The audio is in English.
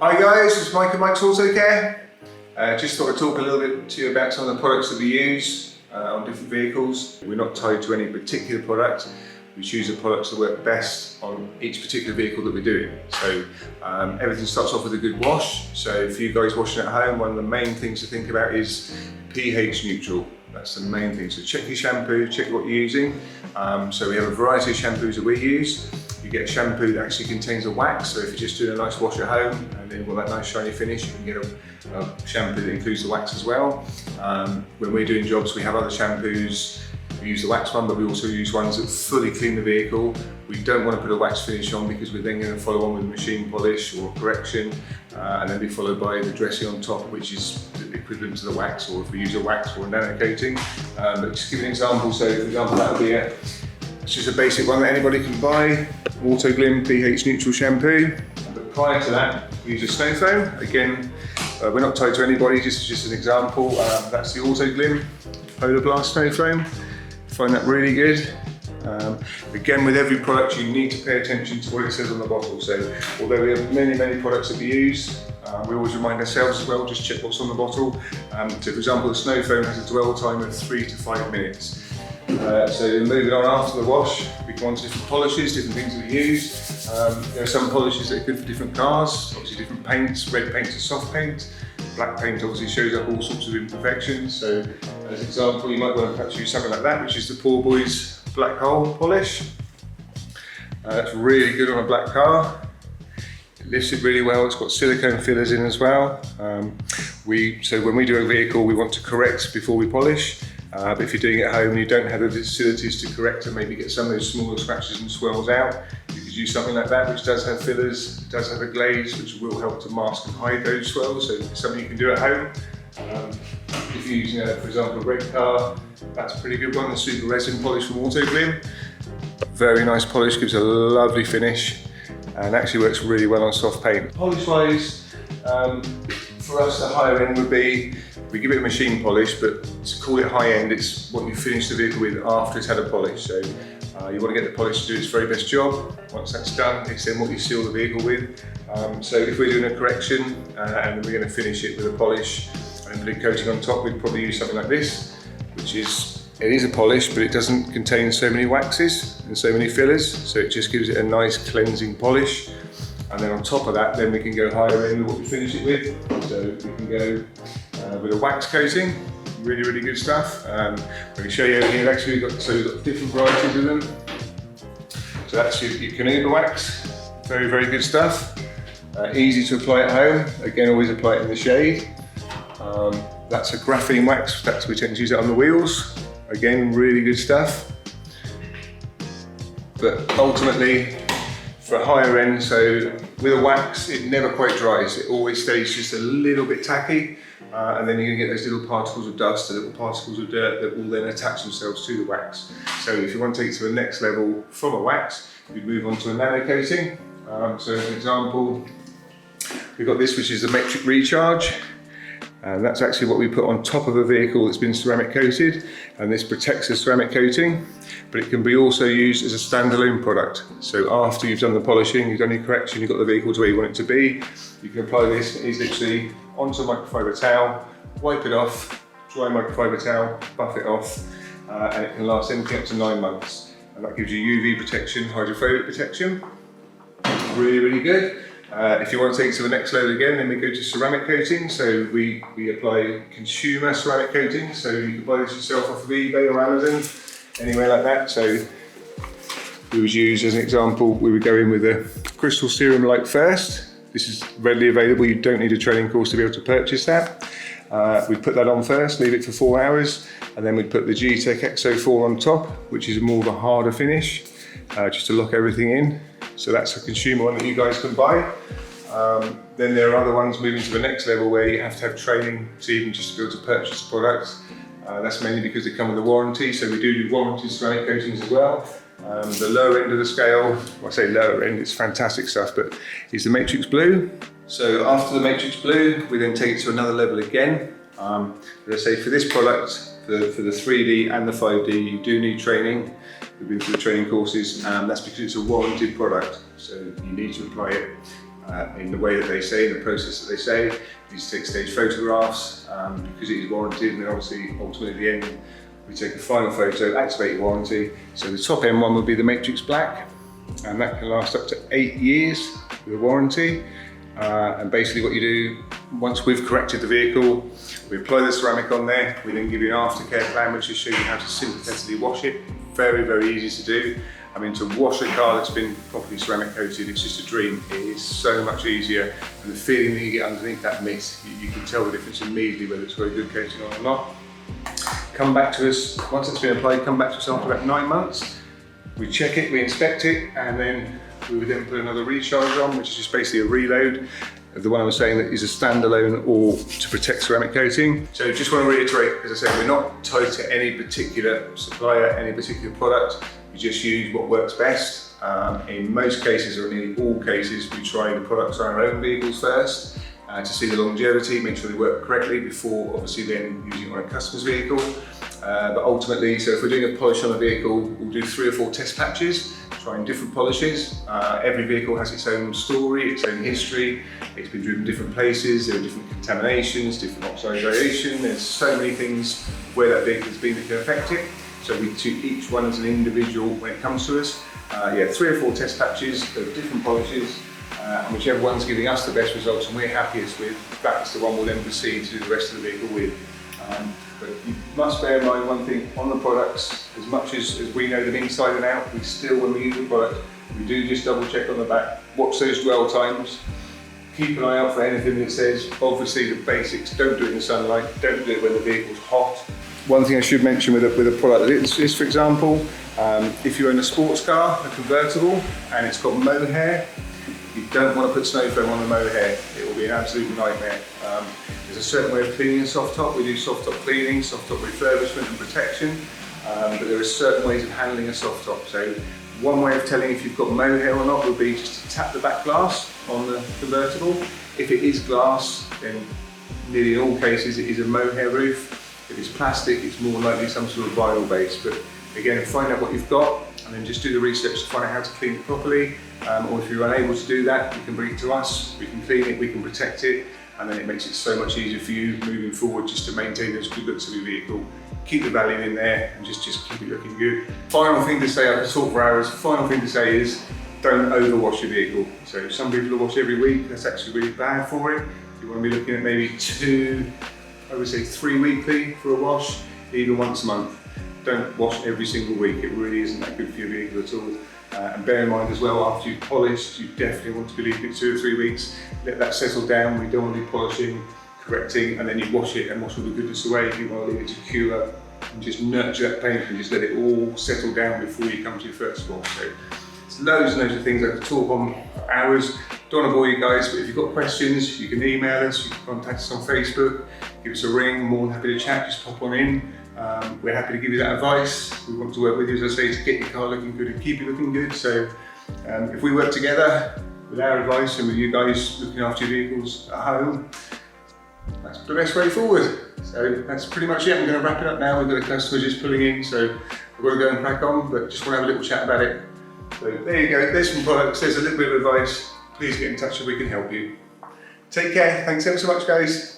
Hi guys, it's Mike and Mike's Auto Care. Just thought I'd talk a little bit to you about some of the products that we use on different vehicles. We're not tied to any particular product. We choose the products that work best on each particular vehicle that we're doing. So everything starts off with a good wash. So for you guys washing at home, one of the main things to think about is pH neutral. That's the main thing. So check your shampoo, check what you're using. So we have a variety of shampoos that we use. You get a shampoo that actually contains a wax, so if you're just doing a nice wash at home and then you want that nice shiny finish, you can get a shampoo that includes the wax as well. When we're doing jobs, we have other shampoos. We use the wax one, but we also use ones that fully clean the vehicle. We don't want to put a wax finish on because we're then going to follow on with machine polish or correction, and then be followed by the dressing on top, which is the equivalent to the wax, or if we use a wax or a nano coating. But just to give you an example, so for example, that would be it's just a basic one that anybody can buy, Auto Glim pH neutral shampoo. But prior to that, we use a snow foam. Again, we're not tied to anybody, just an example. That's the Auto Glim Polar Blast snow foam. Find that really good. Again, with every product, you need to pay attention to what it says on the bottle. So although we have many products that we use, we always remind ourselves as well, just check what's on the bottle. So for example, the snow foam has a dwell time of 3 to 5 minutes. So moving on after the wash, we go on to different polishes, different things that we use. There are some polishes that are good for different cars, obviously different paints. Red paint to soft paint. Black paint obviously shows up all sorts of imperfections. So as an example, you might want to perhaps use something like that, which is the Poor Boys Black Hole polish. It's really good on a black car. It lifts it really well. It's got silicone fillers in as well. So when we do a vehicle, we want to correct before we polish. But if you're doing it at home and you don't have the facilities to correct and maybe get some of those smaller scratches and swells out, you could use something like that, which does have fillers, it does have a glaze, which will help to mask and hide those swells. So it's something you can do at home. If you're using, for example, a red car, that's a pretty good one. The Super Resin polish from Auto Glim. Very nice polish, gives a lovely finish, and actually works really well on soft paint. Polish-wise, for us, the higher end would be, we give it a machine polish, but to call it high end, it's what you finish the vehicle with after it's had a polish. So you want to get the polish to do its very best job. Once that's done, it's then what you seal the vehicle with. So if we're doing a correction and we're going to finish it with a polish and put a coating on top, we'd probably use something like this, which is, it is a polish, but it doesn't contain so many waxes and so many fillers. So it just gives it a nice cleansing polish. And then on top of that, then we can go higher end with what we finish it with. So we can go with a wax coating, really good stuff. I'm going to show you over here. Actually, we've got different varieties of them. So that's your Canuba wax, very good stuff. Easy to apply at home. Again, always apply it in the shade. That's a graphene wax. We tend to use it on the wheels. Again, really good stuff. But ultimately, for a higher end, so with a wax, it never quite dries. It always stays just a little bit tacky. And then you're going to get those little particles of dust, the little particles of dirt that will then attach themselves to the wax. So if you want to take it to the next level from a wax, you'd move on to a nano coating. So as an example, we've got this, which is the Metric Recharge. And that's actually what we put on top of a vehicle that's been ceramic coated. And this protects the ceramic coating, but it can be also used as a standalone product. So after you've done the polishing, you've done your correction, you've got the vehicle to where you want it to be, you can apply this. It is literally onto a microfiber towel, wipe it off, dry microfiber towel, buff it off, and it can last anything up to 9 months. And that gives you UV protection, hydrophobic protection. Really good. If you want to take it to the next level again, then we go to ceramic coating. So we apply consumer ceramic coating. So you can buy this yourself off of eBay or Amazon, anywhere like that. So we would use, as an example, we would go in with a Crystal Serum Light first. This is readily available. You don't need a training course to be able to purchase that. We'd put that on first, leave it for 4 hours, and then we'd put the G-Tech Exo4 on top, which is more of a harder finish, just to lock everything in. So that's a consumer one that you guys can buy. Then there are other ones moving to the next level where you have to have training to even just to be able to purchase the product. That's mainly because they come with a warranty, so we do warranted ceramic coatings as well. The lower end of the scale, well, I say lower end, it's fantastic stuff, but is the Matrix Blue. So after the Matrix Blue, we then take it to another level again. As I say, for this product, for the 3D and the 5D, you do need training. We've been through the training courses, and that's because it's a warranted product, so you need to apply it in the way that they say, in the process that they say. You need to take stage photographs because it is warranted, and then obviously ultimately at the end we take a final photo, activate your warranty. So the top end one would be the Matrix Black, and that can last up to 8 years with a warranty. And basically what you do, once we've corrected the vehicle, we apply the ceramic on there, we then give you an aftercare plan which will show you how to synthetically wash it. Very, very easy to do. I mean, to wash a car that's been properly ceramic coated, it's just a dream. It is so much easier, and the feeling that you get underneath that mist, you can tell the difference immediately whether it's got a good coating on or not. Come back to us, once it's been applied, come back to us after about 9 months. We check it, we inspect it, and then we would then put another recharge on, which is just basically a reload of the one I was saying that is a standalone or to protect ceramic coating. So just want to reiterate, as I say, we're not tied to any particular supplier, any particular product. We just use what works best. In most cases, or nearly all cases, we try the products on our own vehicles first to see the longevity, make sure they work correctly before obviously then using it on a customer's vehicle. But ultimately, so if we're doing a polish on a vehicle, we'll do 3 or 4 test patches, trying different polishes. Every vehicle has its own story, its own history. It's been driven different places, there are different contaminations, different oxidation. There's so many things where that vehicle has been that can affect it. So we treat each one as an individual when it comes to us. 3 or 4 test patches of different polishes, and whichever one's giving us the best results and we're happiest with, that's the one we'll then proceed to do the rest of the vehicle with. But you must bear in mind one thing on the products, as much as we know them inside and out, we still, when we use the product, we do just double check on the back, watch those dwell times, keep an eye out for anything that says, obviously the basics, don't do it in the sunlight, don't do it when the vehicle's hot. One thing I should mention with a product like this, for example, if you own a sports car, a convertible, and it's got mohair, you don't want to put snow foam on the mohair. It will be an absolute nightmare. There's a certain way of cleaning a soft top. We do soft top cleaning, soft top refurbishment and protection, but there are certain ways of handling a soft top. So one way of telling if you've got mohair or not would be just to tap the back glass on the convertible. If it is glass, then nearly in all cases it is a mohair roof. If it's plastic, it's more likely some sort of vinyl base. But again, find out what you've got and then just do the research to find out how to clean it properly. Or if you're unable to do that, you can bring it to us, we can clean it, we can protect it, and then it makes it so much easier for you moving forward just to maintain those good looks of your vehicle. Keep the value in there and just keep it looking good. Final thing to say, I could talk for hours, final thing to say is don't overwash your vehicle. So some people will wash every week, that's actually really bad for it. You want to be looking at maybe 2, I would say 3 weekly for a wash, even once a month. Don't wash every single week, it really isn't that good for your vehicle at all. And bear in mind as well, after you've polished, you definitely want to be leaving it 2 or 3 weeks. Let that settle down. We don't want to be polishing, correcting, and then you wash it and wash all the goodness away. You want to leave it to cure up and just nurture that paint and just let it all settle down before you come to your first wash. So it's loads and loads of things I could talk on for hours. Don't want to bore you guys, but if you've got questions, you can email us, you can contact us on Facebook, give us a ring, more than happy to chat, just pop on in. We're happy to give you that advice. We want to work with you, as I say, to get your car looking good and keep it looking good. So if we work together with our advice and with you guys looking after your vehicles at home, that's the best way forward. So that's pretty much it. I'm going to wrap it up now. We've got a customer just pulling in, so we've got to go and crack on, but just want to have a little chat about it. So there you go, there's some products, there's a little bit of advice. Please get in touch if we can help you. Take care, thanks ever so much guys.